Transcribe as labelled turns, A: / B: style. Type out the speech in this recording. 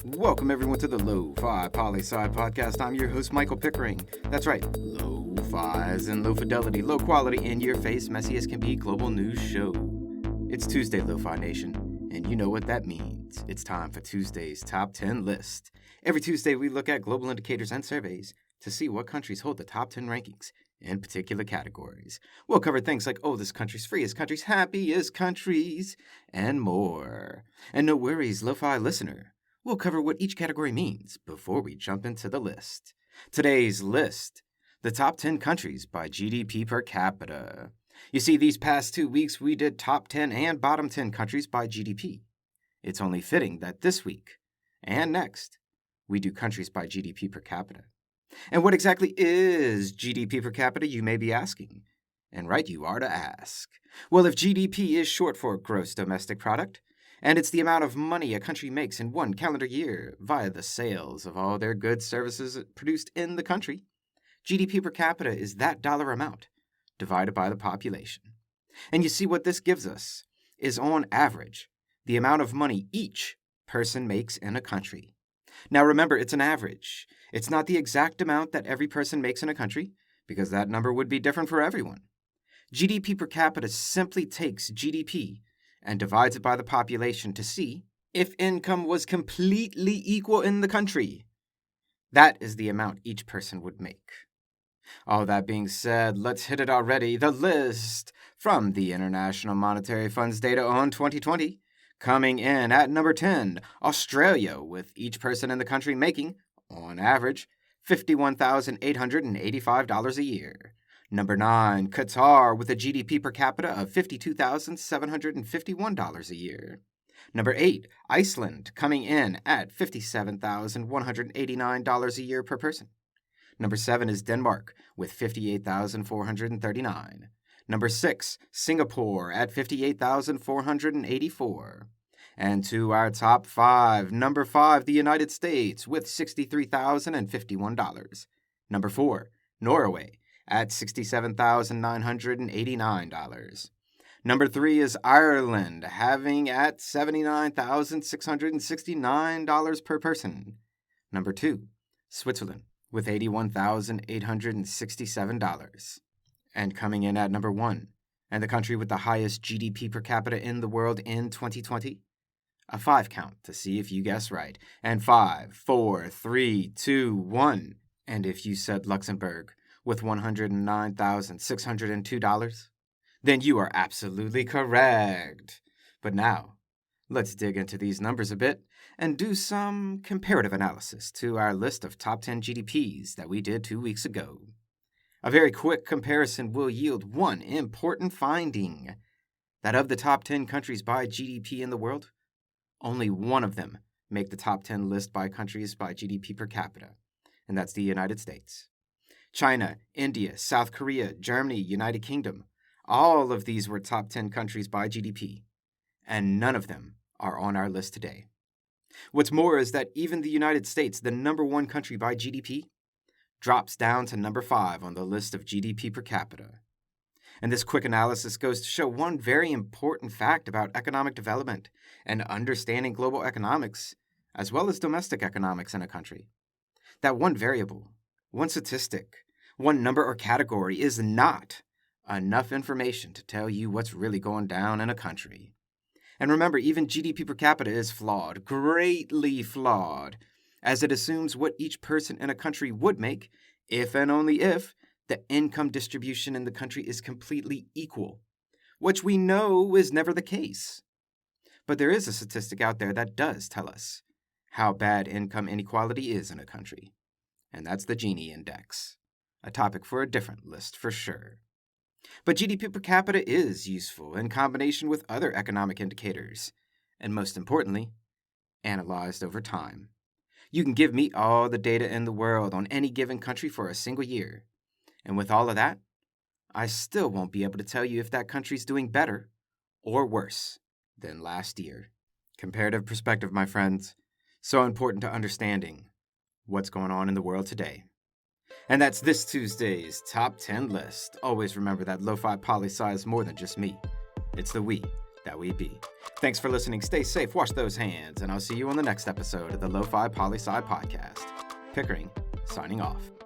A: Welcome everyone to the Lofi Poli Sci podcast. I'm your host, Michael Pickering. That's right, Lo-Fi as in low fidelity, low quality, in your face, messy as can be global news show. It's Tuesday, Lo-Fi Nation, and you know what that means. It's time for Tuesday's Top 10 list. Every Tuesday, we look at global indicators and surveys to see what countries hold the top 10 rankings in particular categories. We'll cover things like oldest countries, freest countries, happiest countries, and more. And no worries, Lo-Fi listener. We'll cover what each category means before we jump into the list. Today's list, the top 10 countries by GDP per capita. You see, these past 2 weeks we did top 10 and bottom 10 countries by GDP. It's only fitting that this week and next we do countries by GDP per capita. And what exactly is GDP per capita, you may be asking? And right you are to ask. Well, if GDP is short for gross domestic product, and it's the amount of money a country makes in one calendar year via the sales of all their goods, services produced in the country, GDP per capita is that dollar amount divided by the population. And you see what this gives us is, on average, the amount of money each person makes in a country. Now remember, it's an average. It's not the exact amount that every person makes in a country, because that number would be different for everyone. GDP per capita simply takes GDP and divides it by the population to see if income was completely equal in the country. That is the amount each person would make. All that being said, let's hit it already. The list from the International Monetary Fund's data on 2020. Coming in at number 10, Australia, with each person in the country making, on average, $51,885 a year. Number 9, Qatar, with a GDP per capita of $52,751 a year. Number 8, Iceland, coming in at $57,189 a year per person. Number 7 is Denmark, with $58,439. Number 6, Singapore, at $58,484. And to our top 5, number 5, the United States, with $63,051. Number 4, Norway, at $67,989. Number 3 is Ireland, having at $79,669 per person. Number 2, Switzerland, with $81,867. And coming in at number 1, and the country with the highest GDP per capita in the world in 2020, a 5 count to see if you guess right. And 5, 4, 3, 2, 1. And if you said Luxembourg, with $109,602, then you are absolutely correct. But now, let's dig into these numbers a bit and do some comparative analysis to our list of top 10 GDPs that we did 2 weeks ago. A very quick comparison will yield one important finding, that of the top 10 countries by GDP in the world, only one of them make the top 10 list by countries by GDP per capita, and that's the United States. China, India, South Korea, Germany, United Kingdom, all of these were top 10 countries by GDP, and none of them are on our list today. What's more is that even the United States, the number 1 country by GDP, drops down to number 5 on the list of GDP per capita. And this quick analysis goes to show one very important fact about economic development and understanding global economics, as well as domestic economics in a country. That one variable, one statistic, one number or category is not enough information to tell you what's really going down in a country. And remember, even GDP per capita is flawed, greatly flawed, as it assumes what each person in a country would make if and only if the income distribution in the country is completely equal, which we know is never the case. But there is a statistic out there that does tell us how bad income inequality is in a country. And that's the Gini Index, a topic for a different list for sure. But GDP per capita is useful in combination with other economic indicators, and most importantly, analyzed over time. You can give me all the data in the world on any given country for a single year, and with all of that, I still won't be able to tell you if that country's doing better or worse than last year. Comparative perspective, my friends, so important to understanding what's going on in the world today. And that's this Tuesday's Top 10 list. Always remember that Lofi Poli Sci is more than just me. It's the we that we be. Thanks for listening. Stay safe, wash those hands, and I'll see you on the next episode of the Lofi Poli Sci podcast. Pickering, signing off.